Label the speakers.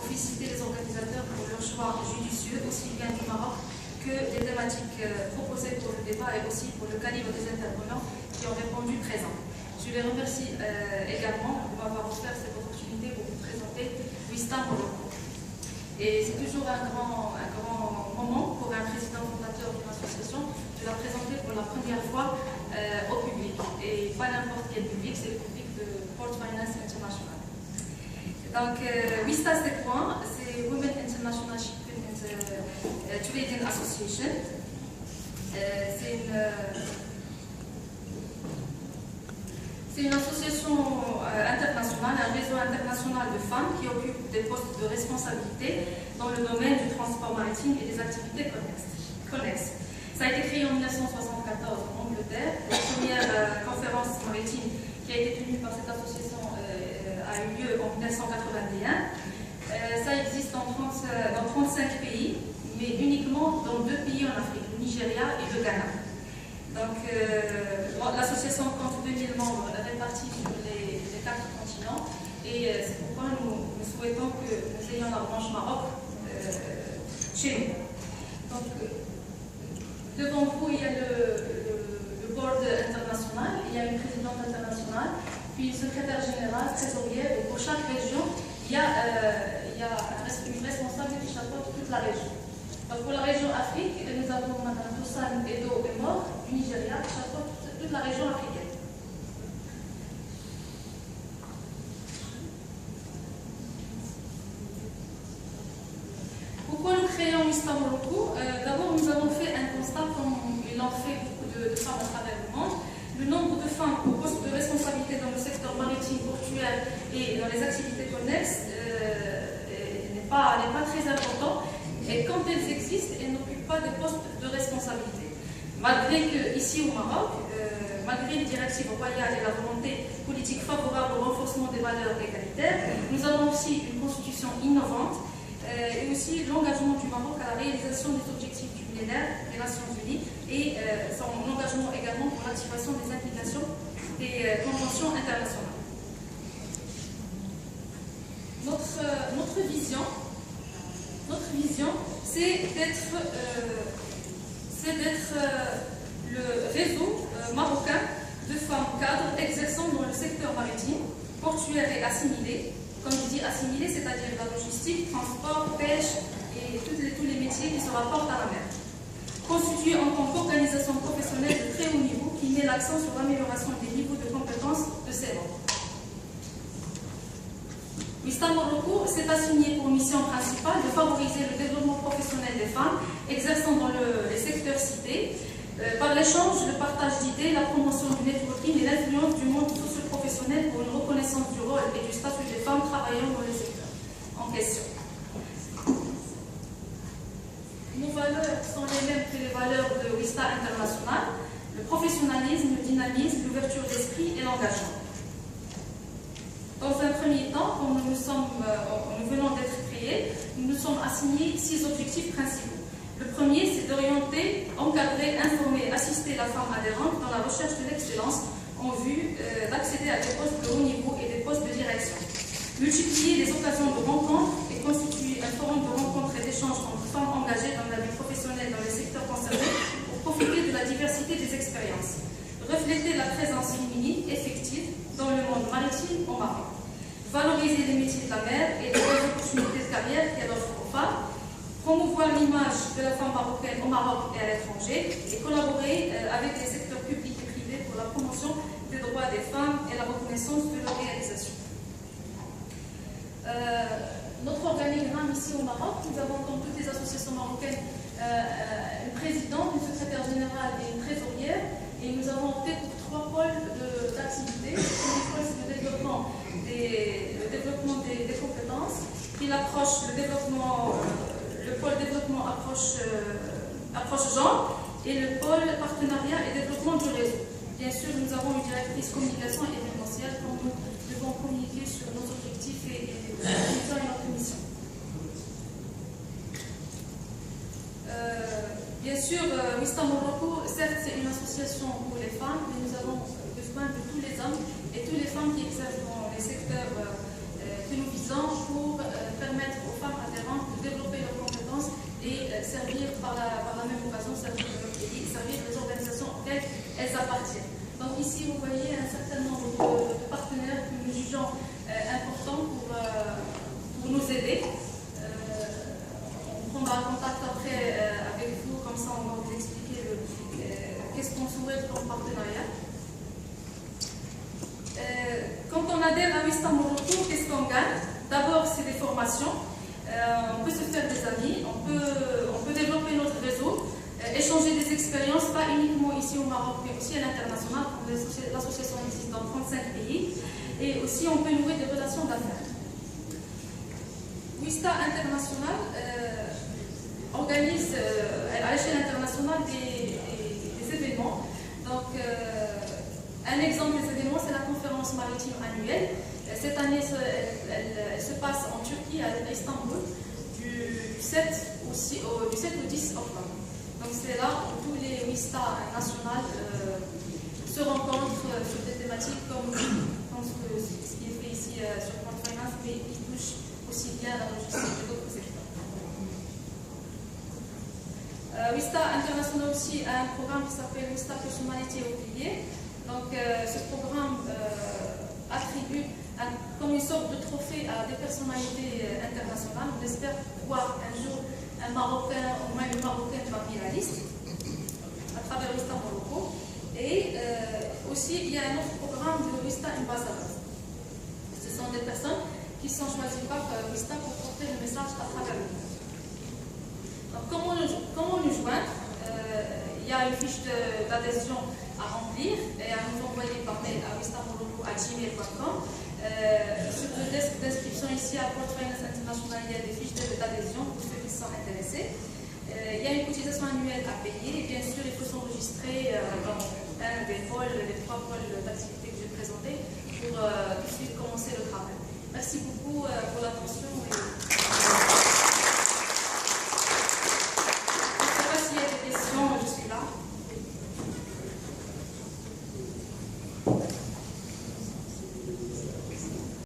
Speaker 1: pour féliciter les organisateurs pour leur choix judicieux, aussi bien du Maroc que les thématiques proposées pour le débat et aussi pour le calibre des intervenants qui ont répondu présents. Je les remercie également de m'avoir offert cette opportunité pour vous présenter Wistar Morocco. Et c'est toujours un grand moment pour un président fondateur d'une association de la présenter pour la première fois au public. Et pas n'importe quel public, c'est le public de Port Finance International. Donc, Wistar, c'est quoi? C'est Women International Shipping Trading Association. C'est une association internationale, un réseau international de femmes qui occupent des postes de responsabilité dans le domaine du transport maritime et des activités connexes. Ça a été créé en 1974 en Angleterre. La première conférence maritime qui a été tenue par cette association a eu lieu en 1981. Ça existe dans 35 pays, mais uniquement dans 2 pays en Afrique, le Nigeria et le Ghana. Donc, l'association compte 2000 membres répartis sur les 4 continents et c'est pourquoi nous souhaitons que nous ayons la branche Maroc chez nous. Donc, devant vous, il y a le board international, il y a une présidente internationale, puis une secrétaire générale, trésorière, et pour chaque région, il y a une responsable qui chapeaute toute la région. Donc pour la région Afrique, nous avons Mme Toussaint Edo Emor du Nigeria qui chapeaute toute la région africaine. Pourquoi nous créons Wistar Morocco? D'abord, nous avons fait un constat, comme ils l'ont fait beaucoup de femmes à travers le monde. Le nombre de femmes au poste de responsabilité dans le secteur maritime, portuaire et dans les activités connexes n'est pas très important. Et quand elles existent, elles n'occupent pas de postes de responsabilité. Malgré que, ici au Maroc, malgré les directives royales et la volonté politique favorable au renforcement des valeurs égalitaires, nous avons aussi une constitution innovante et aussi l'engagement du Maroc à la réalisation des objectifs du millénaire des Nations Unies et son engagement également pour l'activation des implications des conventions internationales. Notre vision, c'est d'être le réseau marocain de femmes cadres exerçant dans le secteur maritime, portuaire et assimilé. Comme je dis assimilé, c'est-à-dire la logistique, transport, pêche et tous les métiers qui se rapportent à la mer. Constitué en tant qu'organisation professionnelle de très haut niveau qui met l'accent sur l'amélioration des niveaux de compétences de ses membres. Wistar Morocco s'est assigné pour mission principale de favoriser le développement professionnel des femmes exerçant dans les secteurs cités par l'échange, le partage d'idées, la promotion du networking et l'influence du monde socio-professionnel pour une reconnaissance du rôle et du statut des femmes travaillant dans les secteurs en question. Nos valeurs sont les mêmes que les valeurs de Wistar International, le professionnalisme, le dynamisme, l'ouverture d'esprit et l'engagement. Dans un premier temps, comme nous venons d'être créés, nous nous sommes assignés 6 objectifs principaux. Le premier, c'est d'orienter, encadrer, informer, assister la femme adhérente dans la recherche de l'excellence en vue d'accéder à des postes de haut niveau et des postes de direction. Multiplier les occasions de rencontres et constituer un forum de rencontres et d'échanges entre femmes engagées dans la vie professionnelle dans les secteurs concernés pour profiter de la diversité des expériences. Refléter la présence féminine effective dans le monde maritime au Maroc. Valoriser les métiers de la mer et les opportunités de carrière qu'elle offre aux femmes. Promouvoir l'image de la femme marocaine au Maroc et à l'étranger et collaborer avec les secteurs publics et privés pour la promotion des droits des femmes et la reconnaissance de leur réalisation. Notre organigramme ici au Maroc, nous avons comme toutes les associations marocaines une présidente, une secrétaire générale et une trésorière et nous avons opté pour 3 pôles d'activité. Le premier pôle, c'est le développement des compétences, puis le pôle développement approche genre et le pôle partenariat et développement du réseau. Bien sûr, nous avons une directrice communication événementielle quand nous devons communiquer sur nos objectifs et notre mission. Bien sûr, Wistar Morocco, certes, c'est une association pour les femmes, mais nous avons besoin de tous les hommes et toutes les femmes qui exercent dans les secteurs que nous visons pour permettre aux ici, vous voyez un certain nombre de partenaires que nous jugeons importants pour nous aider. On prendra contact après avec vous, comme ça on va vous expliquer qu'est-ce qu'on souhaite comme partenariat. Quand on adhère à Wista Morocco, qu'est-ce qu'on gagne? D'abord, c'est des formations. On peut se faire des amis, on peut développer notre réseau, échanger des expériences, pas uniquement ici au Maroc, mais aussi à l'international. L'association existe dans 35 pays. Et aussi, on peut nouer des relations d'affaires. Wista International organise à l'échelle internationale des événements. Donc, un exemple des événements, c'est la conférence maritime annuelle. Cette année, elle se passe en Turquie, à Istanbul, du 7 au 10 octobre. Donc c'est là où tous les Wista nationales se rencontrent sur des thématiques comme ce qui est fait ici sur Port Finance, mais qui touche aussi bien la logistique et d'autres secteurs. Wista International aussi a un programme qui s'appelle Wista Personality of the Year. Donc ce programme attribue comme une sorte de trophée à des personnalités internationales. On espère voir un jour un Marocain, au moins une Marocaine parmi la liste, à travers Wista Morocco. Et aussi, il y a un autre programme de Wista Ambassadors. Ce sont des personnes qui sont choisies par Wista pour porter le message à travers le monde. Donc, comment nous joindre? Il y a une fiche d'adhésion à remplir et à nous envoyer par mail à wistamorocco@gmail.com. Sur le desk d'inscription ici à Port Finance International, il y a des fiches d'adhésion pour ceux qui sont intéressés. Il y a une cotisation annuelle à payer et bien sûr il faut s'enregistrer dans un des pôles, les 3 pôles d'activité que j'ai présentés pour tout de suite commencer le travail. Merci beaucoup pour